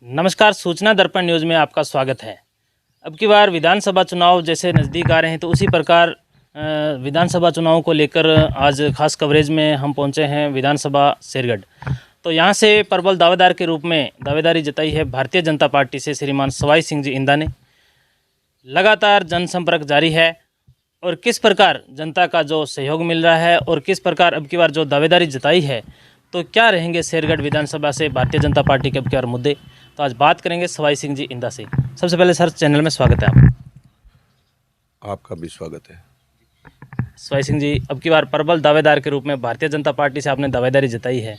नमस्कार, सूचना दर्पण न्यूज़ में आपका स्वागत है। अब की बार विधानसभा चुनाव जैसे नज़दीक आ रहे हैं तो उसी प्रकार विधानसभा चुनाव को लेकर आज खास कवरेज में हम पहुंचे हैं विधानसभा शेरगढ़। तो यहां से प्रबल दावेदार के रूप में दावेदारी जताई है भारतीय जनता पार्टी से श्रीमान सवाई सिंह जी इंदा ने। लगातार जनसंपर्क जारी है और किस प्रकार जनता का जो सहयोग मिल रहा है और किस प्रकार अब की बार जो दावेदारी जताई है तो क्या रहेंगे शेरगढ़ विधानसभा से भारतीय जनता पार्टी के अब की बार मुद्दे, तो आज बात करेंगे सवाई सिंह जी इंदा से। सबसे पहले सर चैनल में स्वागत है आपका भी स्वागत है। सवाई सिंह जी, अब की बार प्रबल दावेदार के रूप में भारतीय जनता पार्टी से आपने दावेदारी जताई है,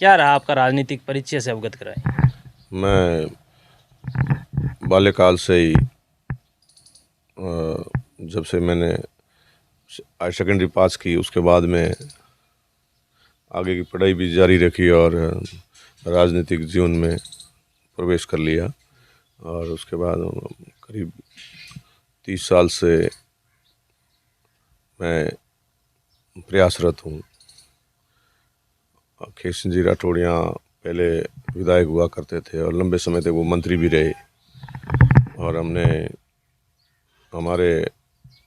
क्या रहा आपका राजनीतिक परिचय से अवगत कराएं। मैं बाल्यकाल से ही जब से मैंने हायर सेकेंडरी पास की उसके बाद में आगे की पढ़ाई भी जारी रखी और राजनीतिक जीवन में प्रवेश कर लिया और उसके बाद करीब 30 साल से मैं प्रयासरत हूँ। केशव जी राठौड़ यहाँ पहले विधायक हुआ करते थे और लंबे समय तक वो मंत्री भी रहे और हमने हमारे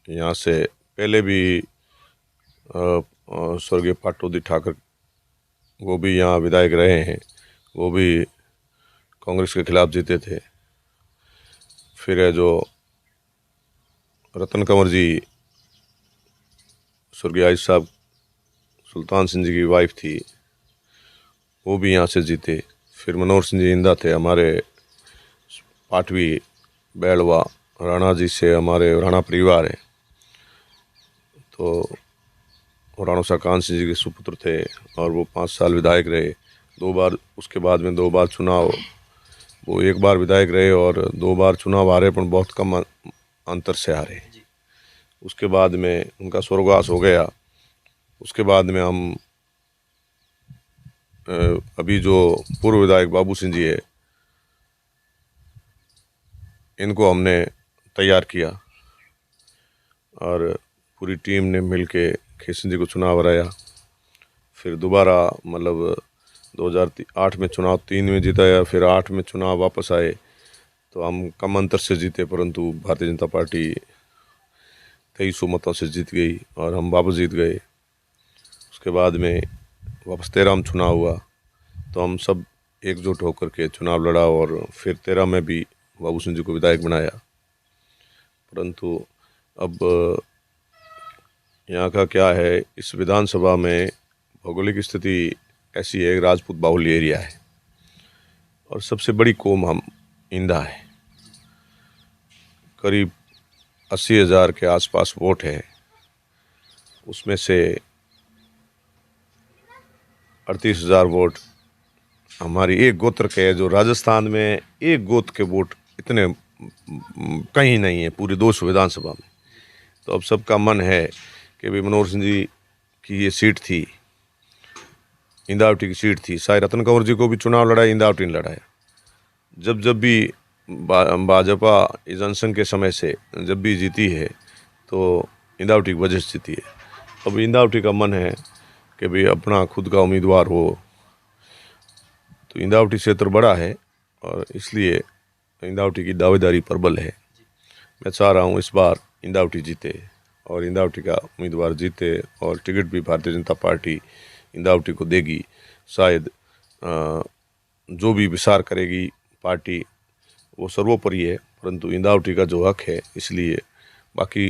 यहाँ से पहले भी स्वर्गीय पाटोदी ठाकर वो भी यहाँ विधायक रहे हैं, वो भी कांग्रेस के खिलाफ जीते थे। फिर है जो रतन कंवर जी स्वर्गीय आइज साहब सुल्तान सिंह जी की वाइफ थी, वो भी यहाँ से जीते। फिर मनोहर सिंह जी इंदा थे हमारे पाटवी बैलवा राणा जी से, हमारे राणा परिवार है तो राणा शाह कान सिंह जी के सुपुत्र थे और वो 5 साल विधायक रहे। 2 बार उसके बाद में 2 बार चुनाव, वो 1 बार विधायक रहे और 2 बार चुनाव हारे, पर बहुत कम अंतर से हारे। उसके बाद में उनका स्वर्गवास हो गया। उसके बाद में हम अभी जो पूर्व विधायक बाबू सिंह जी है, इनको हमने तैयार किया और पूरी टीम ने मिल के केशव जी को चुनाव हराया। फिर दोबारा मतलब 2008 में चुनाव 3 में जिताया, फिर 8 में चुनाव वापस आए तो हम कम अंतर से जीते, परंतु भारतीय जनता पार्टी 2300 मतों से जीत गई और हम वापस जीत गए। उसके बाद में वापस 13 में चुनाव हुआ तो हम सब एकजुट होकर के चुनाव लड़ा और फिर 13 में भी बाबू सिंह जी को विधायक बनाया। परंतु अब यहाँ का क्या है, इस विधानसभा में भौगोलिक स्थिति ऐसी है, राजपूत बाहुल्य एरिया है और सबसे बड़ी कौम हम इंदा है। करीब 80,000 के आसपास वोट है, उसमें से 38,000 वोट हमारी एक गोत्र के है। जो राजस्थान में एक गोत्र के वोट इतने कहीं नहीं है पूरी 200 विधानसभा में। तो अब सबका मन है कि भाई मनोहर सिंह जी की ये सीट थी, इंदावटी की सीट थी, शायद रतन कंवर जी को भी चुनाव लड़ाया, इंदावटी ने लड़ाया। जब भी भाजपा जनसंघ के समय से जब भी जीती है तो इंदावटी की वजह से जीती है। अब इंदावटी का मन है कि भाई अपना खुद का उम्मीदवार हो, तो इंदावटी क्षेत्र बड़ा है और इसलिए इंदावटी की दावेदारी प्रबल है। मैं चाह रहा हूँ इस बार इंदावटी जीते और इंदावटी का उम्मीदवार जीते और टिकट भी भारतीय जनता पार्टी इंदावटी को देगी। शायद जो भी विचार करेगी पार्टी वो सर्वोपरि है, परंतु इंदावटी का जो हक है, इसलिए बाकी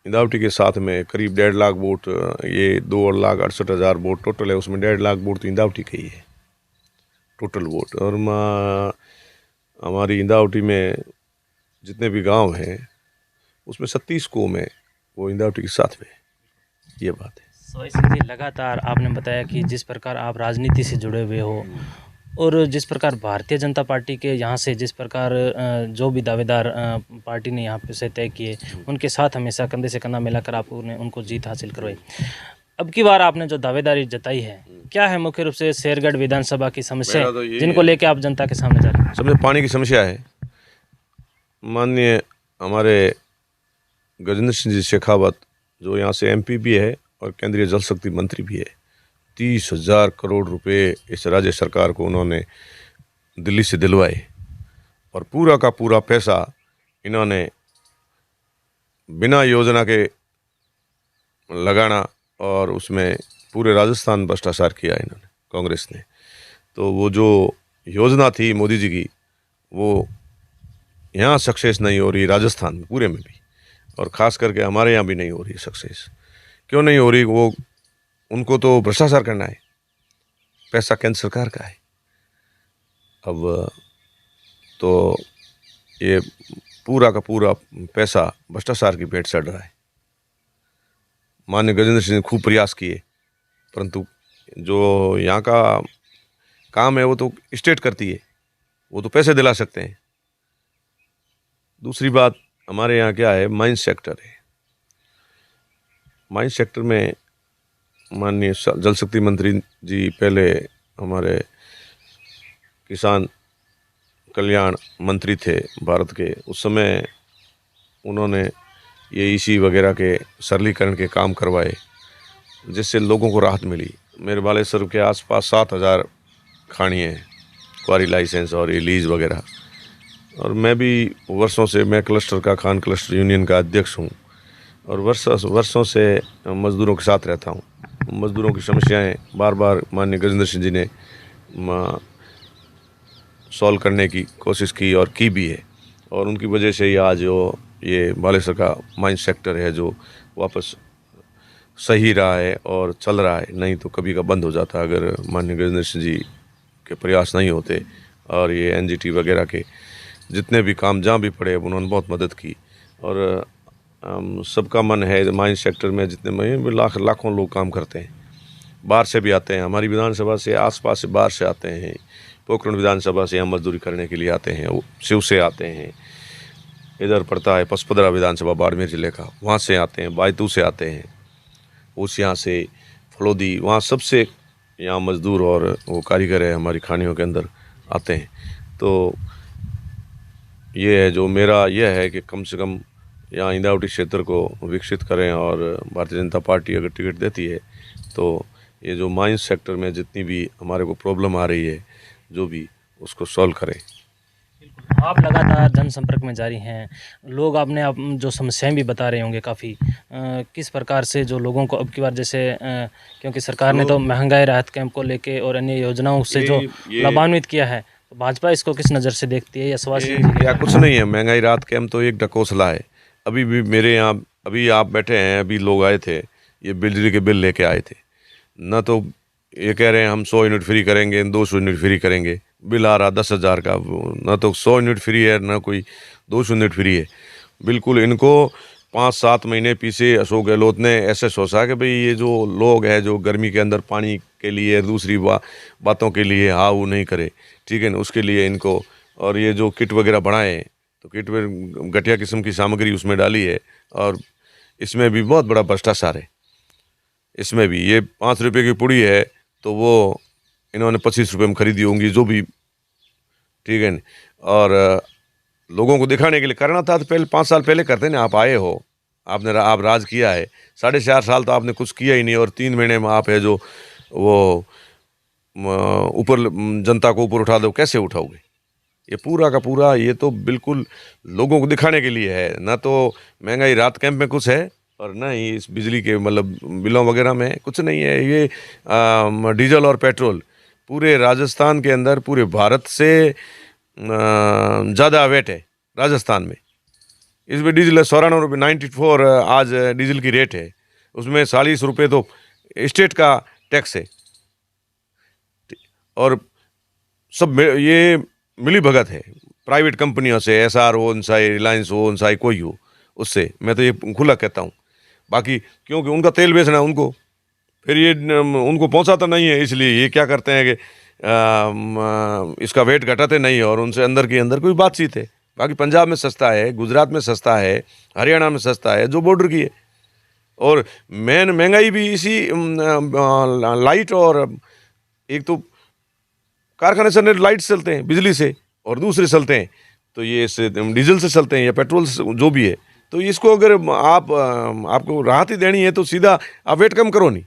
इंदावटी के साथ में करीब 1.5 लाख वोट, ये 2,68,000 वोट टोटल है, उसमें 1.5 लाख वोट तो इंदावटी का ही है टोटल वोट। और हमारी इंदावटी में जितने भी गांव हैं उसमें 37 कौम है, वो इंदावटी के साथ में, ये बात है। सवाई सिंह जी, लगातार आपने बताया कि जिस प्रकार आप राजनीति से जुड़े हुए हो और जिस प्रकार भारतीय जनता पार्टी के यहाँ से जिस प्रकार जो भी दावेदार पार्टी ने यहाँ पे से तय किए, उनके साथ हमेशा कंधे से कंधा मिलाकर आपने उनको जीत हासिल करवाई। अब की बार आपने जो दावेदारी जताई है, क्या है मुख्य रूप से शेरगढ़ विधानसभा की समस्या तो जिनको लेके आप जनता के सामने जा रहे हैं? सबसे पानी की समस्या है। माननीय हमारे गजेंद्र सिंह जी शेखावत जो यहाँ से MP भी है और केंद्रीय जल शक्ति मंत्री भी है, 30,000 करोड़ रुपए इस राज्य सरकार को उन्होंने दिल्ली से दिलवाए और पूरा का पूरा पैसा इन्होंने बिना योजना के लगाना और उसमें पूरे राजस्थान भ्रष्टाचार किया इन्होंने, कांग्रेस ने। तो वो जो योजना थी मोदी जी की, वो यहाँ सक्सेस नहीं हो रही, राजस्थान में पूरे में भी, और ख़ास करके हमारे यहाँ भी नहीं हो रही सक्सेस। क्यों नहीं हो रही? वो उनको तो भ्रष्टाचार करना है, पैसा केंद्र सरकार का है। अब तो ये पूरा का पूरा पैसा भ्रष्टाचार की भेंट चढ़ रहा है। माननीय गजेंद्र सिंह ने खूब प्रयास किए, परंतु जो यहाँ का काम है वो तो स्टेट करती है, वो तो पैसे दिला सकते हैं। दूसरी बात, हमारे यहाँ क्या है, माइन सेक्टर है। माइन सेक्टर में माननीय जल शक्ति मंत्री जी पहले हमारे किसान कल्याण मंत्री थे भारत के, उस समय उन्होंने ये ईसी वगैरह के सरलीकरण के काम करवाए, जिससे लोगों को राहत मिली। मेरे बालेश्वर के आसपास 7,000 खानी हैं, क्वारी लाइसेंस और ये लीज वगैरह। और मैं भी वर्षों से, मैं क्लस्टर का, खान क्लस्टर यूनियन का अध्यक्ष हूँ और वर्षों से मज़दूरों के साथ रहता हूँ। मज़दूरों की समस्याएं बार बार माननीय गजेंद्र सिंह जी ने सॉल्व करने की कोशिश की और की भी है, और उनकी वजह से ही आज ये बालेश्वर का माइन सेक्टर है जो वापस सही रहा है और चल रहा है। नहीं तो कभी का बंद हो जाता अगर माननीय गजेंद्र सिंह जी के प्रयास नहीं होते। और ये एनजीटी वगैरह के जितने भी काम जहाँ भी पड़े उन्होंने बहुत मदद की। और सबका मन है माइन सेक्टर में, जितने में लाखों लोग काम करते हैं, बाहर से भी आते हैं, हमारी विधानसभा से आसपास से बाहर से आते हैं, पोखरण विधानसभा से यहाँ मजदूरी करने के लिए आते हैं, शिव से आते हैं, इधर पड़ता है पचपदरा विधानसभा बाड़मेर जिले का, वहाँ से आते हैं, बायतू से आते हैं, उस यहाँ से फलोदी, वहाँ सबसे यहाँ मजदूर और वो कारीगर है हमारी खानियों के अंदर आते हैं। तो ये है जो मेरा यह है कि कम से कम यहाँ इंद्रावती क्षेत्र को विकसित करें, और भारतीय जनता पार्टी अगर टिकट देती है तो ये जो माइंस सेक्टर में जितनी भी हमारे को प्रॉब्लम आ रही है, जो भी उसको सॉल्व करें। आप लगातार जनसंपर्क में जारी हैं, लोग आपने आप जो समस्याएं भी बता रहे होंगे काफ़ी, किस प्रकार से जो लोगों को अब की बार जैसे क्योंकि सरकार ने तो महंगाई राहत कैंप को लेके और अन्य योजनाओं से जो लाभान्वित किया है, तो भाजपा इसको किस नज़र से देखती है या स्वास्थ्य या कुछ नहीं है। महंगाई राहत कैंप तो एक ढकोसला है। अभी भी मेरे यहाँ, अभी आप बैठे हैं, अभी लोग आए थे, ये बिजली के बिल लेके आए थे ना, तो ये कह रहे हैं हम 100 यूनिट फ्री करेंगे, 200 यूनिट फ्री करेंगे, बिल आ रहा 10,000 का, ना तो 100 यूनिट फ्री है ना कोई 200 यूनिट फ्री है। बिल्कुल इनको 5-7 महीने पीछे अशोक गहलोत ने ऐसे सोचा कि भाई ये जो लोग हैं जो गर्मी के अंदर पानी के लिए दूसरी बातों के लिए हाउ नहीं करे, ठीक है ना, उसके लिए इनको, और ये जो किट वगैरह बढ़ाएं, तो किट में घटिया किस्म की सामग्री उसमें डाली है, और इसमें भी बहुत बड़ा भ्रष्टाचार है। इसमें भी ये 5 रुपये की पुड़ी है तो वो इन्होंने 25 रुपये में खरीदी होंगी, जो भी, ठीक है ना। और लोगों को दिखाने के लिए करना था तो पहले 5 साल पहले करते ना। आप आए हो, आप राज किया है, 4.5 साल तो आपने कुछ किया ही नहीं, और 3 महीने में आप है जो वो ऊपर जनता को ऊपर उठा दो, कैसे उठाओगे? ये पूरा का पूरा ये तो बिल्कुल लोगों को दिखाने के लिए है, ना तो महंगाई राहत कैंप में कुछ है और ना ही इस बिजली के मतलब बिलों वगैरह में कुछ नहीं है। ये डीजल और पेट्रोल पूरे राजस्थान के अंदर, पूरे भारत से ज़्यादा वेट है राजस्थान में। इसमें डीजल 94 रुपये 94 आज डीजल की रेट है, उसमें 40 रुपये तो स्टेट का टैक्स है, और सब ये मिली भगत है प्राइवेट कंपनियों से, एसआर हो, उनसाई रिलायंस हो, उनसाई कोई हो, उससे मैं तो ये खुला कहता हूँ। बाकी क्योंकि उनका तेल बेचना है उनको, फिर ये उनको पहुँचाता नहीं है, इसलिए ये क्या करते हैं कि इसका वेट घटाते नहीं, और उनसे अंदर के अंदर कोई बातचीत है। बाकी पंजाब में सस्ता है, गुजरात में सस्ता है, हरियाणा में सस्ता है, जो बॉर्डर की है। और मेन महंगाई भी इसी लाइट, और एक तो कारखाने से लाइट चलते हैं बिजली से, और दूसरे चलते हैं तो ये इससे डीजल से चलते हैं या पेट्रोल से, जो भी है। तो इसको अगर आपको राहत ही देनी है तो सीधा आप वेट कम करो। नहीं,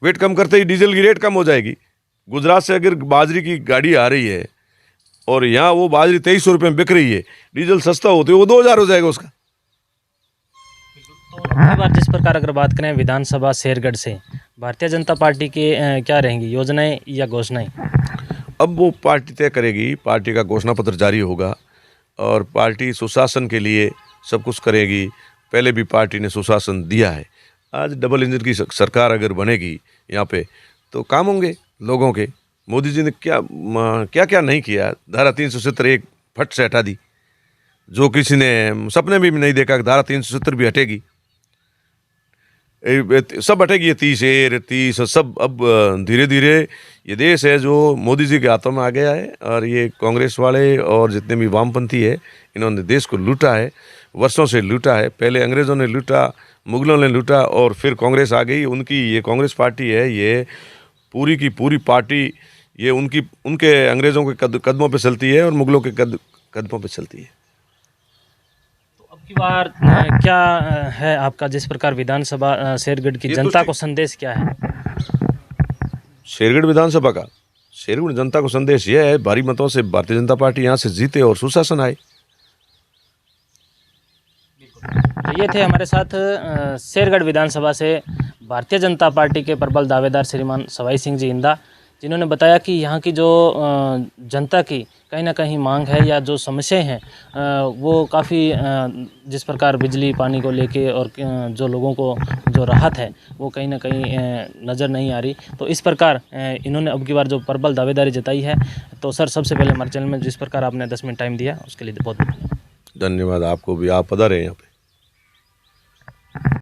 वेट कम करते ही डीजल की रेट कम हो जाएगी। गुजरात से अगर बाजरी की गाड़ी आ रही है और यहाँ वो बाजरी 2300 रुपये में बिक रही है, डीजल सस्ता होते वो 2000 हो जाएगा उसका। तो अगली बार जिस प्रकार अगर बात करें विधानसभा शेरगढ़ से भारतीय जनता पार्टी के क्या रहेंगी योजनाएं या घोषणाएं? अब वो पार्टी तय करेगी, पार्टी का घोषणा पत्र जारी होगा और पार्टी सुशासन के लिए सब कुछ करेगी। पहले भी पार्टी ने सुशासन दिया है। आज डबल इंजन की सरकार अगर बनेगी यहाँ पे तो काम होंगे लोगों के। मोदी जी ने क्या क्या नहीं किया। धारा 370 एक फट से हटा दी, जो किसी ने सपने में भी नहीं देखा कि धारा 370 भी हटेगी। सब हटेगी, ये 30 सब। अब धीरे धीरे ये देश है जो मोदी जी के हाथों में आ गया है और ये कांग्रेस वाले और जितने भी वामपंथी है इन्होंने देश को लूटा है, वर्षों से लूटा है। पहले अंग्रेज़ों ने लूटा, मुगलों ने लूटा और फिर कांग्रेस आ गई। उनकी ये कांग्रेस पार्टी है, ये पूरी की पूरी पार्टी ये उनके अंग्रेज़ों के कदमों पे चलती है और मुगलों के कदमों पे चलती है। अब की बार क्या है आपका जिस प्रकार विधानसभा शेरगढ़ की जनता को संदेश क्या है? शेरगढ़ विधानसभा का शेरगढ़ जनता को संदेश यह है, भारी मतों से भारतीय जनता पार्टी यहाँ से जीते और सुशासन आए। तो ये थे हमारे साथ शेरगढ़ विधानसभा से भारतीय जनता पार्टी के प्रबल दावेदार श्रीमान सवाई सिंह जी इंदा, जिन्होंने बताया कि यहाँ की जो जनता की कहीं ना कहीं मांग है या जो समस्याएं हैं वो काफ़ी जिस प्रकार बिजली पानी को लेके और जो लोगों को जो राहत है वो कहीं ना कहीं नज़र नहीं आ रही। तो इस प्रकार इन्होंने अब की बार जो प्रबल दावेदारी जताई है। तो सर सबसे पहले हमारे चैनल में जिस प्रकार आपने 10 मिनट टाइम दिया उसके लिए बहुत धन्यवाद। आपको भी, आप पधारे यहाँ पे।